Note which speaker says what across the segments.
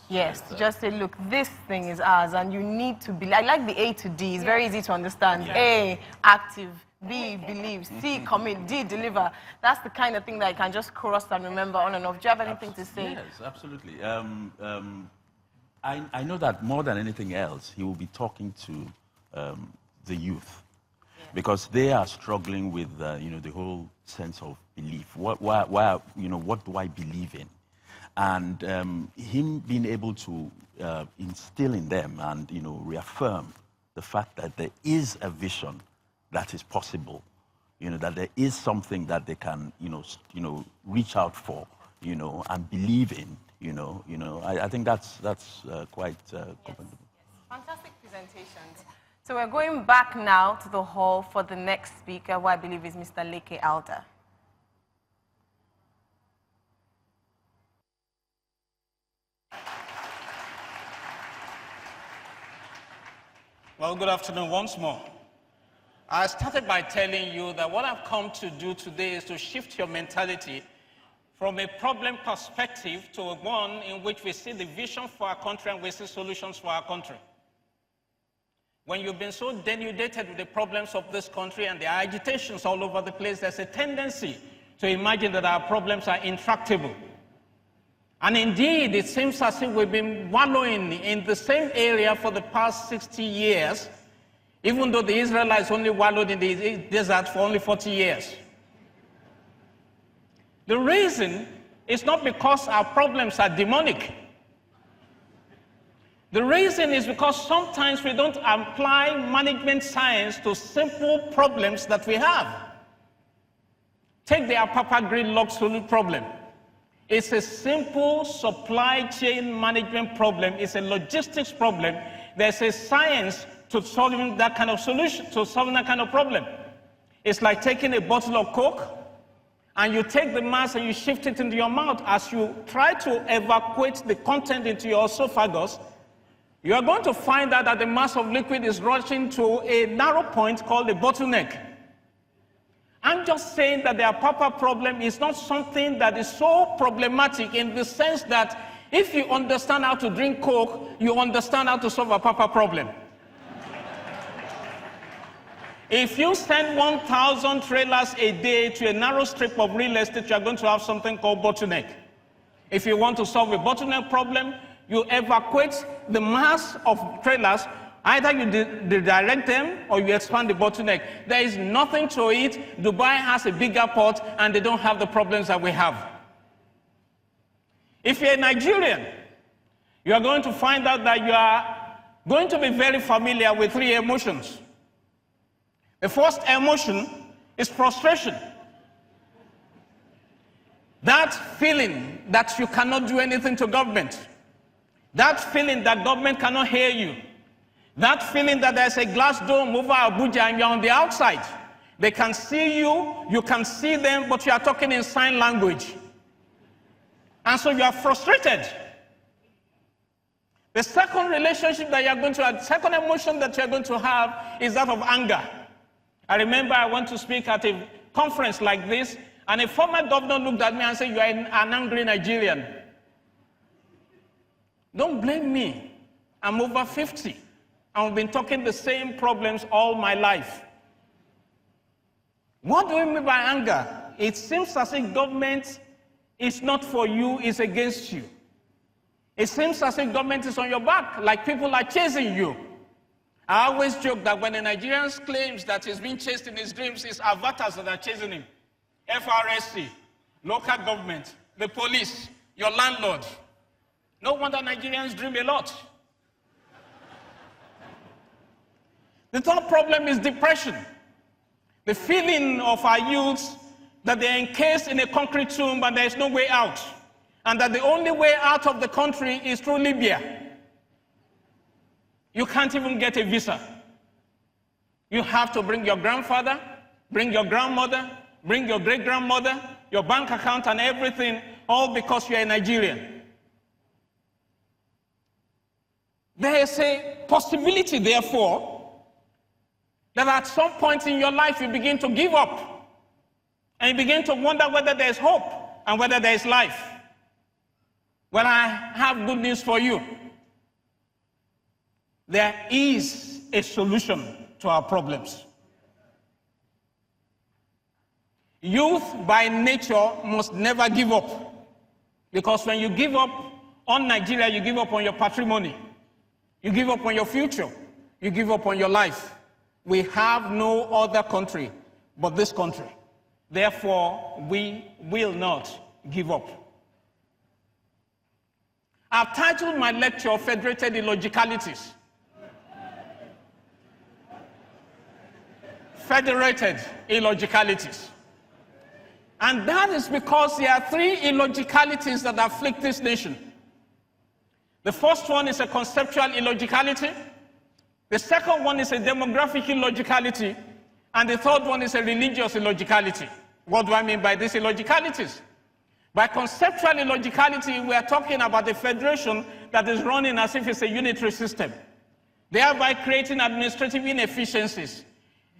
Speaker 1: Yes, to just say, look, this thing is ours, and you need to be. I like the A to D. It's very easy to understand. A, active. B, believe. C, commit. D, deliver. That's the kind of thing that I can just cross and remember on and off. Do you have anything to say?
Speaker 2: Yes, absolutely. I know that more than anything else, he will be talking to the youth, because they are struggling with the whole sense of belief. What do I believe in? And him being able to instill in them and reaffirm the fact that there is a vision that is possible, that there is something that they can reach out for, and believe in. I think that's quite commendable.
Speaker 1: Fantastic presentations. So we're going back now to the hall for the next speaker, who I believe is Mr. Leke Alder.
Speaker 3: Well, good afternoon once more. I started by telling you that what I've come to do today is to shift your mentality from a problem perspective to one in which we see the vision for our country and we see solutions for our country. When you've been so denudated with the problems of this country and the agitations all over the place, there's a tendency to imagine that our problems are intractable. And indeed, it seems as if we've been wallowing in the same area for the past 60 years, even though the Israelites only wallowed in the desert for only 40 years. The reason is not because our problems are demonic. The reason is because sometimes we don't apply management science to simple problems that we have. Take the Apapa gridlock solution problem. It's a simple supply chain management problem. It's a logistics problem. There's a science to solving that kind of solution, to solving that kind of problem. It's like taking a bottle of Coke, and you take the mass and you shift it into your mouth. As you try to evacuate the content into your esophagus, you are going to find out that the mass of liquid is rushing to a narrow point called the bottleneck. I'm just saying that the Apapa problem is not something that is so problematic in the sense that if you understand how to drink Coke, you understand how to solve a Apapa problem. If you send 1,000 trailers a day to a narrow strip of real estate, you are going to have something called bottleneck. If you want to solve a bottleneck problem, you evacuate the mass of trailers. Either you redirect them or you expand the bottleneck. There is nothing to it. Dubai has a bigger port and they don't have the problems that we have. If you're a Nigerian, you are going to find out that you are going to be very familiar with three emotions. The first emotion is frustration. That feeling that you cannot do anything to government. That feeling that government cannot hear you. That feeling that there's a glass dome over Abuja and you're on the outside. They can see you, you can see them, but you are talking in sign language. And so you are frustrated. The second relationship that you're going to have, second emotion that you're going to have is that of anger. I remember I went to speak at a conference like this, and a former governor looked at me and said, "You are an angry Nigerian." Don't blame me. I'm over 50. I've been talking the same problems all my life. What do we mean by anger? It seems as if government is not for you, it's against you. It seems as if government is on your back, like people are chasing you. I always joke that when a Nigerian claims that he's being chased in his dreams, it's avatars that are chasing him. FRSC, local government, the police, your landlord. No wonder Nigerians dream a lot. The third problem is depression. The feeling of our youths that they're encased in a concrete tomb and there's no way out. And that the only way out of the country is through Libya. You can't even get a visa. You have to bring your grandfather, bring your grandmother, bring your great-grandmother, your bank account and everything, all because you're a Nigerian. There is a possibility, therefore, that at some point in your life you begin to give up and you begin to wonder whether there's hope and whether there's life. Well, I have good news for you. There is a solution to our problems. Youth by nature must never give up. Because when you give up on Nigeria, you give up on your patrimony. You give up on your future. You give up on your life. We have no other country but this country. Therefore, we will not give up. I've titled my lecture, Federated Illogicalities. Federated Illogicalities. And that is because there are three illogicalities that afflict this nation. The first one is a conceptual illogicality. The second one is a demographic illogicality. And the third one is a religious illogicality. What do I mean by these illogicalities? By conceptual illogicality, we are talking about a federation that is running as if it's a unitary system, thereby creating administrative inefficiencies.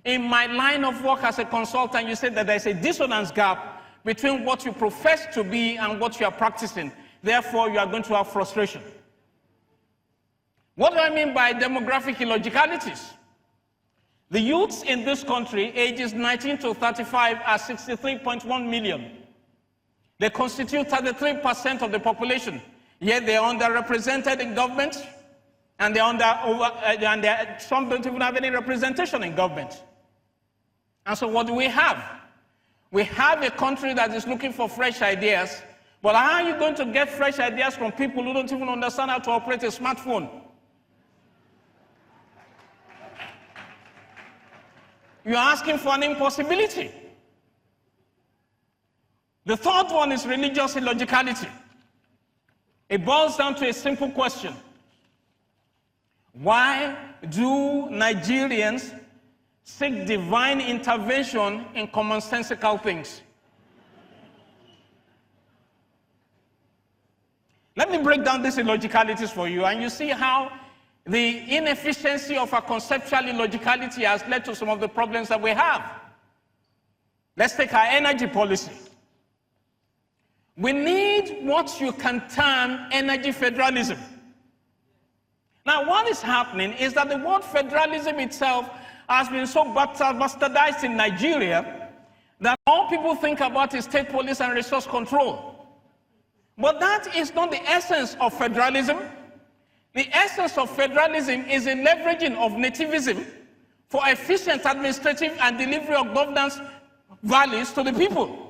Speaker 3: In my line of work as a consultant, you said that there's a dissonance gap between what you profess to be and what you are practicing. Therefore, you are going to have frustration. What do I mean by demographic illogicalities? The youths in this country, ages 19 to 35, are 63.1 million. They constitute 33% of the population, yet they are underrepresented in government, and some don't even have any representation in government. And so what do we have? We have a country that is looking for fresh ideas, but how are you going to get fresh ideas from people who don't even understand how to operate a smartphone? You're asking for an impossibility. The third one is religious illogicality. It boils down to a simple question. Why do Nigerians seek divine intervention in commonsensical things? Let me break down these illogicalities for you, and you see how the inefficiency of our conceptual illogicality has led to some of the problems that we have. Let's take our energy policy. We need what you can term energy federalism. Now, what is happening is that the word federalism itself has been so bastardized in Nigeria that all people think about is state police and resource control. But that is not the essence of federalism. The essence of federalism is a leveraging of nativism for efficient administrative and delivery of governance values to the people.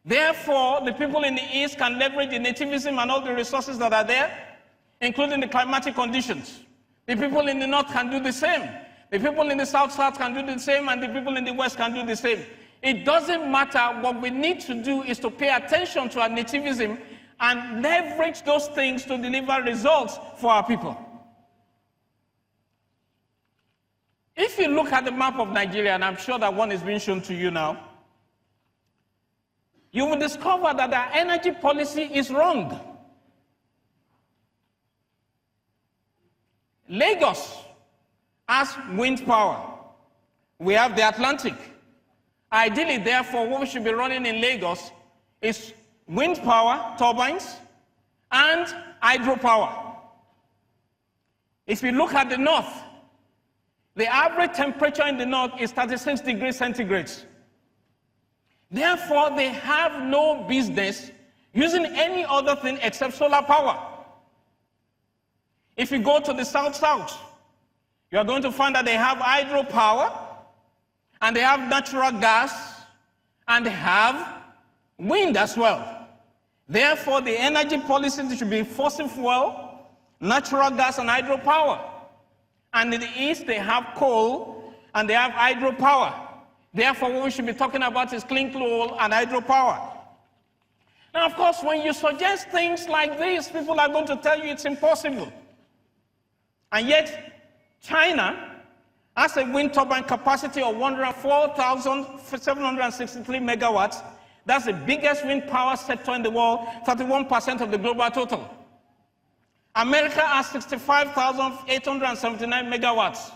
Speaker 3: Therefore, the people in the East can leverage the nativism and all the resources that are there, including the climatic conditions. The people in the North can do the same. The people in the South can do the same, and the people in the West can do the same. It doesn't matter. What we need to do is to pay attention to our nativism and leverage those things to deliver results for our people. If you look at the map of Nigeria, and I'm sure that one is being shown to you now, you will discover that our energy policy is wrong. Lagos has wind power. We have the Atlantic. Ideally, therefore, what we should be running in Lagos is wind power, turbines, and hydropower. If you look at the north, the average temperature in the north is 36 degrees centigrade. Therefore, they have no business using any other thing except solar power. If you go to the south, you are going to find that they have hydropower, and they have natural gas, and they have wind as well. Therefore, the energy policy should be fossil fuel, natural gas, and hydropower. And in the East, they have coal, and they have hydropower. Therefore, what we should be talking about is clean coal and hydropower. Now, of course, when you suggest things like this, people are going to tell you it's impossible. And yet, China has a wind turbine capacity of 104,763 megawatts. That's the biggest wind power sector in the world, 31% of the global total. America has 65,879 megawatts.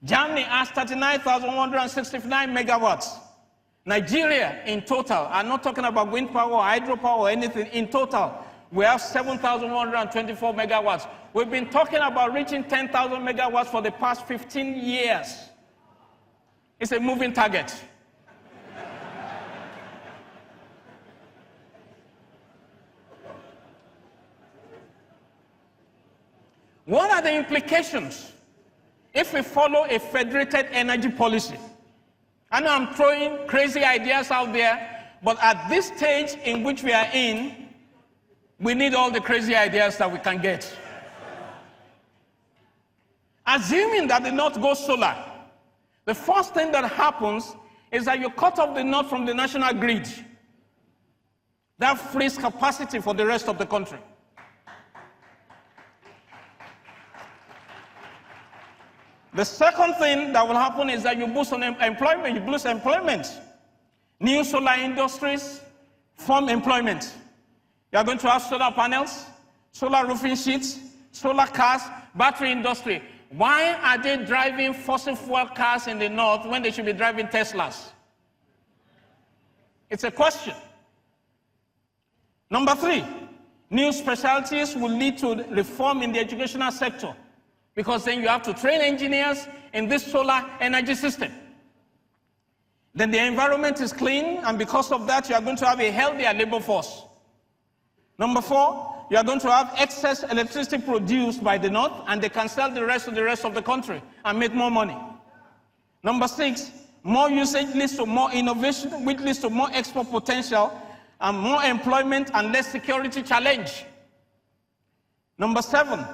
Speaker 3: Germany has 39,169 megawatts. Nigeria, in total, I'm not talking about wind power or hydropower or anything, in total, We have 7,124 megawatts. We've been talking about reaching 10,000 megawatts for the past 15 years. It's a moving target. What are the implications if we follow a federated energy policy? I know I'm throwing crazy ideas out there, but at this stage in which we are in, we need all the crazy ideas that we can get. Assuming that the North goes solar, the first thing that happens is that you cut off the North from the national grid. That frees capacity for the rest of the country. The second thing that will happen is that you boost employment. You boost employment. New solar industries form employment. You are going to have solar panels, solar roofing sheets, solar cars, battery industry. Why are they driving fossil fuel cars in the North when they should be driving Teslas? It's a question. Number 3, new specialties will lead to reform in the educational sector, because then you have to train engineers in this solar energy system. Then the environment is clean, and because of that, you are going to have a healthier labor force. Number 4, you are going to have excess electricity produced by the North, and they can sell the rest to the rest of the country and make more money. Number 6, more usage leads to more innovation, which leads to more export potential and more employment and less security challenge. Number 7,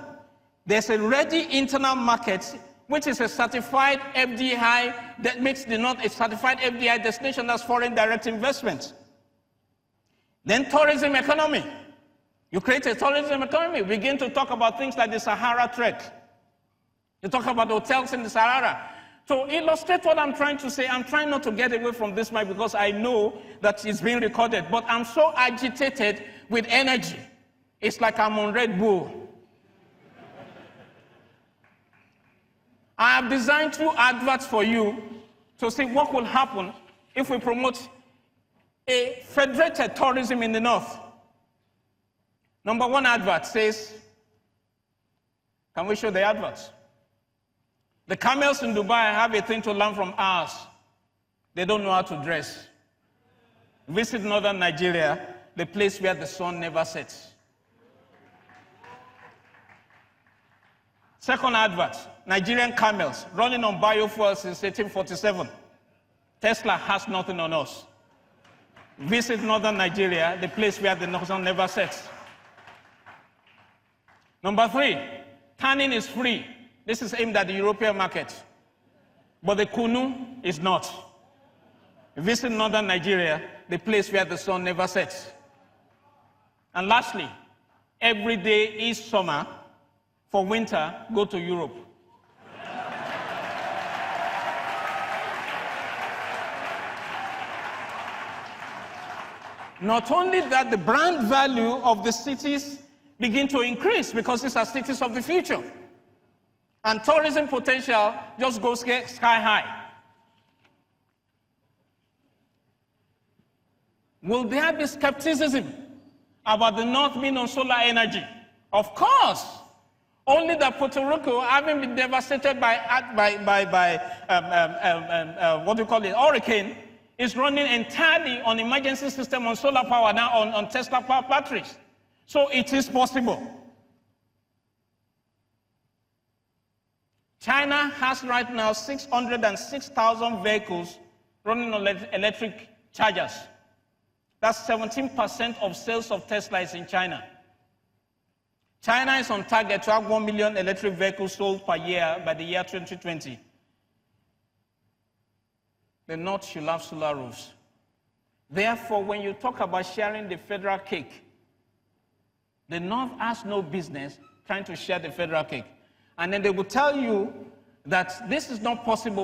Speaker 3: there's a ready internal market, which is a certified FDI that makes the North a certified FDI destination. That's foreign direct investment. Then tourism economy. You create a tourism economy. Begin to talk about things like the Sahara Trek. You talk about hotels in the Sahara. To illustrate what I'm trying to say, I'm trying not to get away from this mic because I know that it's being recorded, but I'm so agitated with energy. It's like I'm on Red Bull. I have designed 2 adverts for you to see what will happen if we promote a federated tourism in the North. Number 1 advert says, can we show the adverts? The camels in Dubai have a thing to learn from ours. They don't know how to dress. Visit northern Nigeria, the place where the sun never sets. Second advert, Nigerian camels running on biofuel since 1847. Tesla has nothing on us. Visit northern Nigeria, the place where the sun never sets. Number 3, tanning is free. This is aimed at the European market. But the kunu is not. Visit northern Nigeria, the place where the sun never sets. And lastly, every day is summer. For winter, go to Europe. Not only that, the brand value of the cities begin to increase because these are cities of the future. And tourism potential just goes sky high. Will there be skepticism about the North being on solar energy? Of course. Only that Puerto Rico, having been devastated by hurricane, is running entirely on emergency system on solar power now on Tesla power batteries. So it is possible. China has right now 606,000 vehicles running on electric chargers. That's 17% of sales of Tesla is in China. China is on target to have 1 million electric vehicles sold per year by the year 2020. The North should have solar roofs. Therefore, when you talk about sharing the federal cake, the North has no business trying to share the federal cake. And then they will tell you that this is not possible